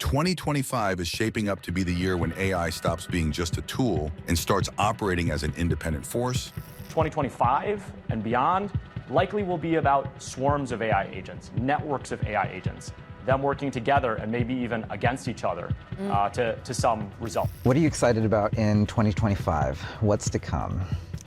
2025 is shaping up to be the year when AI stops being just a tool and starts operating as an independent force. 2025 and beyond likely will be about swarms of AI agents, networks of AI agents, them working together and maybe even against each other to some result. What are you excited about in 2025? What's to come?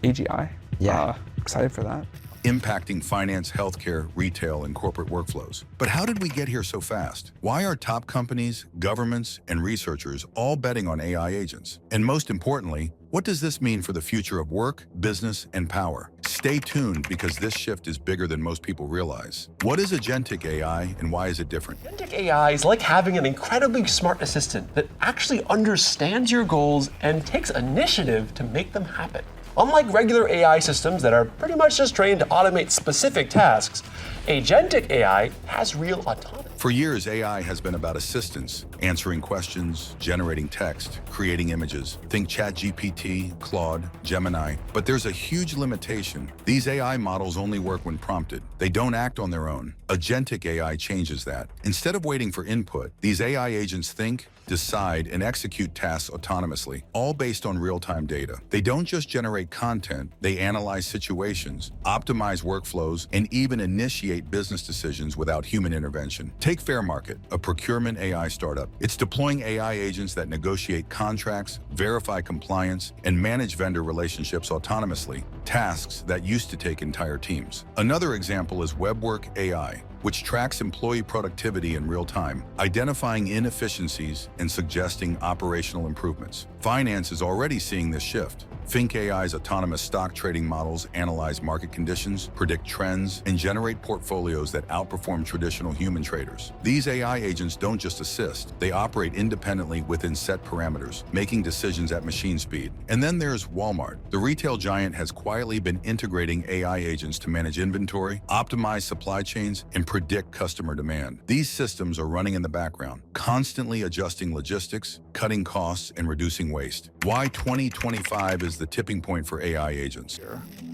AGI. Yeah. Excited for that. Impacting finance, healthcare, retail, and corporate workflows. But how did we get here so fast? Why are top companies, governments, and researchers all betting on AI agents? And most importantly, what does this mean for the future of work, business, and power? Stay tuned because this shift is bigger than most people realize. What is Agentic AI and why is it different? Agentic AI is like having an incredibly smart assistant that actually understands your goals and takes initiative to make them happen. Unlike regular AI systems that are pretty much just trained to automate specific tasks, Agentic AI has real autonomy. For years, AI has been about assistance, answering questions, generating text, creating images. Think ChatGPT, Claude, Gemini. But there's a huge limitation. These AI models only work when prompted. They don't act on their own. Agentic AI changes that. Instead of waiting for input, these AI agents think, decide, and execute tasks autonomously, all based on real-time data. They don't just generate content, they analyze situations, optimize workflows, and even initiate business decisions without human intervention. Take Fairmarket, a procurement AI startup. It's deploying AI agents that negotiate contracts, verify compliance, and manage vendor relationships autonomously, tasks that used to take entire teams. Another example is WebWork AI, which tracks employee productivity in real time, identifying inefficiencies and suggesting operational improvements. Finance is already seeing this shift. Think AI's autonomous stock trading models analyze market conditions, predict trends, and generate portfolios that outperform traditional human traders. These AI agents don't just assist, they operate independently within set parameters, making decisions at machine speed. And then there's Walmart. The retail giant has quietly been integrating AI agents to manage inventory, optimize supply chains, and predict customer demand. These systems are running in the background, constantly adjusting logistics, cutting costs, and reducing waste. Why 2025 is the tipping point for AI agents?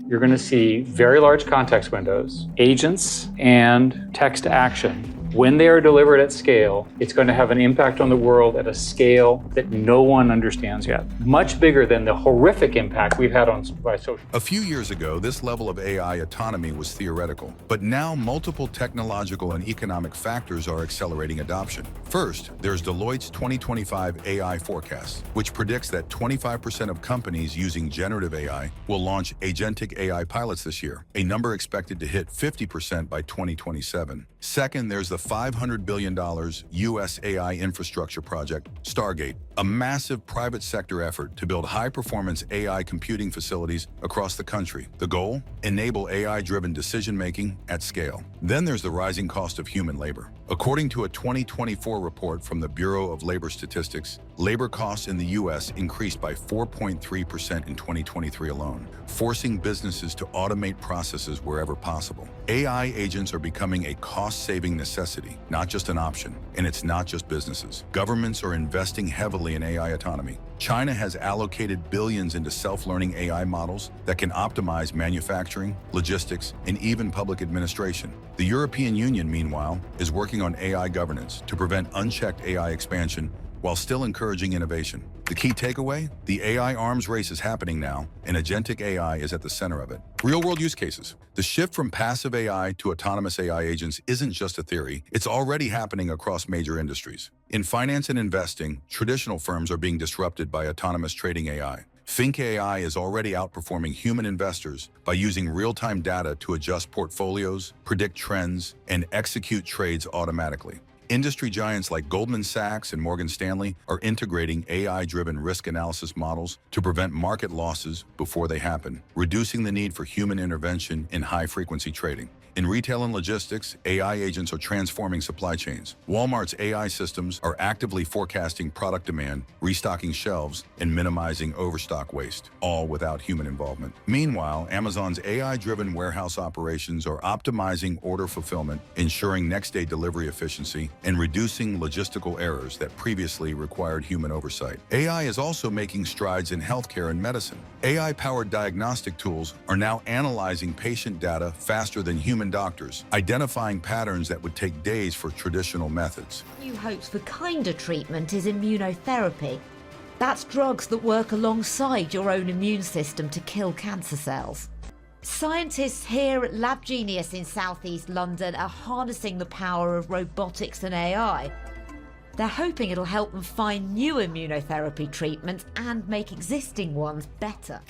You're going to see very large context windows, agents, and text to action. When they are delivered at scale, it's going to have an impact on the world at a scale that no one understands yet. Much bigger than the horrific impact we've had by social. A few years ago, this level of AI autonomy was theoretical, but now multiple technological and economic factors are accelerating adoption. First, there's Deloitte's 2025 AI forecast, which predicts that 25% of companies using generative AI will launch agentic AI pilots this year, a number expected to hit 50% by 2027. Second, there's the $500 billion U.S. AI infrastructure project, Stargate, a massive private sector effort to build high-performance AI computing facilities across the country. The goal? Enable AI-driven decision-making at scale. Then there's the rising cost of human labor. According to a 2024 report from the Bureau of Labor Statistics, labor costs in the U.S. increased by 4.3% in 2023 alone, forcing businesses to automate processes wherever possible. AI agents are becoming a cost-saving necessity, not just an option, and it's not just businesses. Governments are investing heavily in AI autonomy. China has allocated billions into self-learning AI models that can optimize manufacturing, logistics, and even public administration. The European Union, meanwhile, is working on AI governance to prevent unchecked AI expansion while still encouraging innovation. The key takeaway? The AI arms race is happening now, and agentic AI is at the center of it. Real-world use cases. The shift from passive AI to autonomous AI agents isn't just a theory, it's already happening across major industries. In finance and investing, traditional firms are being disrupted by autonomous trading AI. Think AI is already outperforming human investors by using real-time data to adjust portfolios, predict trends, and execute trades automatically. Industry giants like Goldman Sachs and Morgan Stanley are integrating AI-driven risk analysis models to prevent market losses before they happen, reducing the need for human intervention in high-frequency trading. In retail and logistics, AI agents are transforming supply chains. Walmart's AI systems are actively forecasting product demand, restocking shelves, and minimizing overstock waste, all without human involvement. Meanwhile, Amazon's AI-driven warehouse operations are optimizing order fulfillment, ensuring next-day delivery efficiency, and reducing logistical errors that previously required human oversight. AI is also making strides in healthcare and medicine. AI-powered diagnostic tools are now analyzing patient data faster than human human doctors, identifying patterns that would take days for traditional methods. New hopes for kinder treatment is immunotherapy. That's drugs that work alongside your own immune system to kill cancer cells. Scientists here at Lab Genius in southeast London are harnessing the power of robotics and AI. They're hoping it'll help them find new immunotherapy treatments and make existing ones better.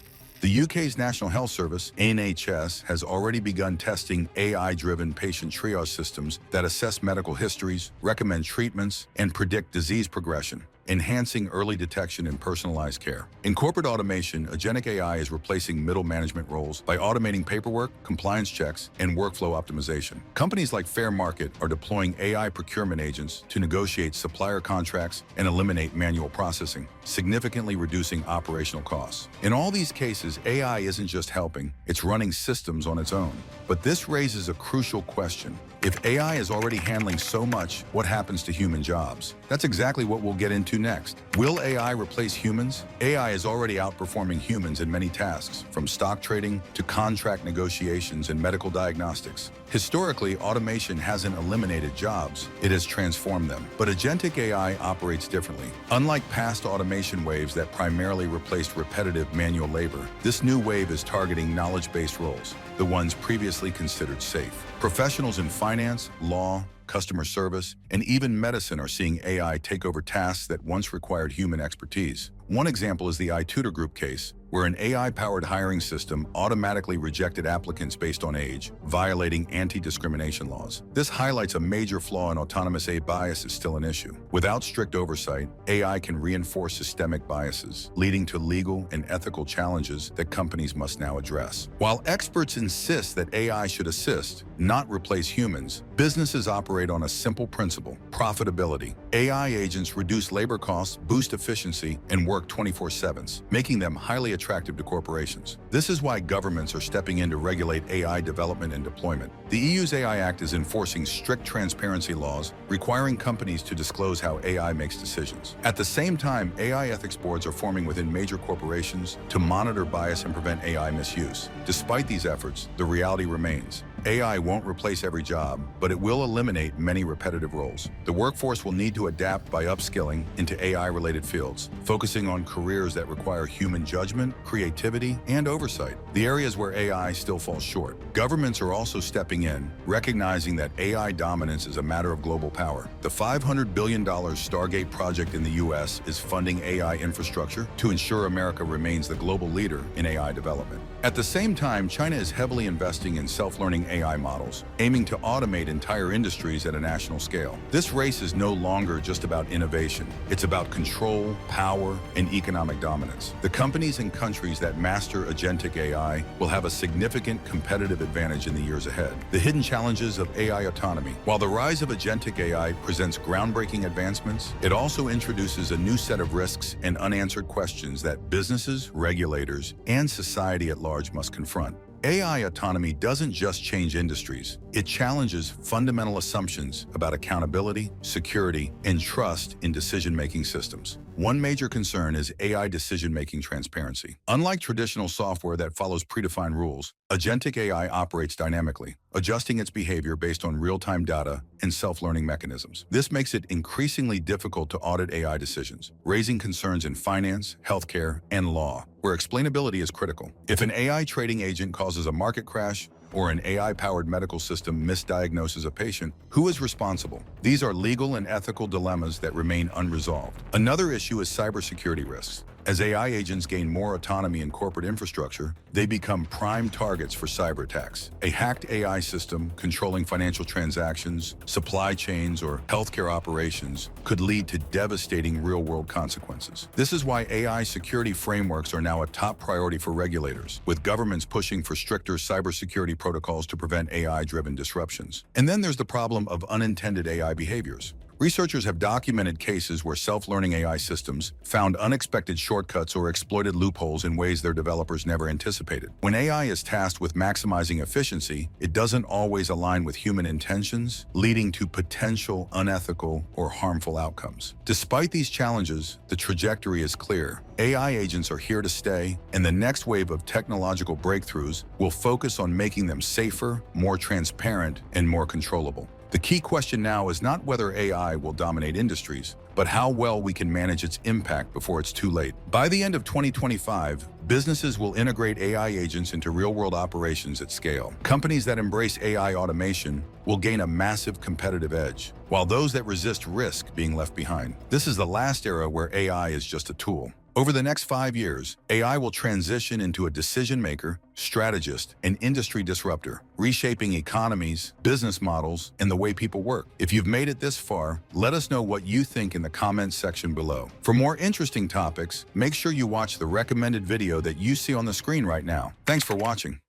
The UK's National Health Service, NHS, has already begun testing AI-driven patient triage systems that assess medical histories, recommend treatments, and predict disease progression, enhancing early detection and personalized care. In corporate automation, Agentic AI is replacing middle management roles by automating paperwork, compliance checks, and workflow optimization. Companies like Fair Market are deploying AI procurement agents to negotiate supplier contracts and eliminate manual processing, significantly reducing operational costs. In all these cases, AI isn't just helping, it's running systems on its own. But this raises a crucial question. If AI is already handling so much, what happens to human jobs? That's exactly what we'll get into next. Will AI replace humans? AI is already outperforming humans in many tasks, from stock trading to contract negotiations and medical diagnostics. Historically, automation hasn't eliminated jobs, it has transformed them. But Agentic AI operates differently. Unlike past automation waves that primarily replaced repetitive manual labor, this new wave is targeting knowledge-based roles, the ones previously considered safe. Professionals in finance, law, customer service, and even medicine are seeing AI take over tasks that once required human expertise. One example is the iTutor Group case, where an AI-powered hiring system automatically rejected applicants based on age, violating anti-discrimination laws. This highlights a major flaw in autonomous AI bias is still an issue. Without strict oversight, AI can reinforce systemic biases, leading to legal and ethical challenges that companies must now address. While experts insist that AI should assist, not replace humans, businesses operate on a simple principle: profitability. AI agents reduce labor costs, boost efficiency, and work 24/7, making them highly attractive to corporations. This is why governments are stepping in to regulate AI development and deployment. The EU's AI Act is enforcing strict transparency laws, requiring companies to disclose how AI makes decisions. At the same time, AI ethics boards are forming within major corporations to monitor bias and prevent AI misuse. Despite these efforts, the reality remains: AI won't replace every job, but it will eliminate many repetitive roles. The workforce will need to adapt by upskilling into AI-related fields, focusing on careers that require human judgment, creativity, and oversight, the areas where AI still falls short. Governments are also stepping in, recognizing that AI dominance is a matter of global power. The $500 billion Stargate project in the US is funding AI infrastructure to ensure America remains the global leader in AI development. At the same time, China is heavily investing in self-learning AI models, aiming to automate entire industries at a national scale. This race is no longer just about innovation. It's about control, power, and economic dominance. The companies and countries that master Agentic AI will have a significant competitive advantage in the years ahead. The hidden challenges of AI autonomy. While the rise of Agentic AI presents groundbreaking advancements, it also introduces a new set of risks and unanswered questions that businesses, regulators, and society at large must confront. AI autonomy doesn't just change industries. It challenges fundamental assumptions about accountability, security, and trust in decision-making systems. One major concern is AI decision-making transparency. Unlike traditional software that follows predefined rules, Agentic AI operates dynamically, adjusting its behavior based on real-time data and self-learning mechanisms. This makes it increasingly difficult to audit AI decisions, raising concerns in finance, healthcare, and law, where explainability is critical. If an AI trading agent causes a market crash, or an AI-powered medical system misdiagnoses a patient, who is responsible? These are legal and ethical dilemmas that remain unresolved. Another issue is cybersecurity risks. As AI agents gain more autonomy in corporate infrastructure, they become prime targets for cyber attacks. A hacked AI system controlling financial transactions, supply chains, or healthcare operations could lead to devastating real-world consequences. This is why AI security frameworks are now a top priority for regulators, with governments pushing for stricter cybersecurity protocols to prevent AI-driven disruptions. And then there's the problem of unintended AI behaviors. Researchers have documented cases where self-learning AI systems found unexpected shortcuts or exploited loopholes in ways their developers never anticipated. When AI is tasked with maximizing efficiency, it doesn't always align with human intentions, leading to potential unethical or harmful outcomes. Despite these challenges, the trajectory is clear. AI agents are here to stay, and the next wave of technological breakthroughs will focus on making them safer, more transparent, and more controllable. The key question now is not whether AI will dominate industries, but how well we can manage its impact before it's too late. By the end of 2025, businesses will integrate AI agents into real-world operations at scale. Companies that embrace AI automation will gain a massive competitive edge, while those that resist risk being left behind. This is the last era where AI is just a tool. Over the next 5 years, AI will transition into a decision maker, strategist, and industry disruptor, reshaping economies, business models, and the way people work. If you've made it this far, let us know what you think in the comments section below. For more interesting topics, make sure you watch the recommended video that you see on the screen right now. Thanks for watching.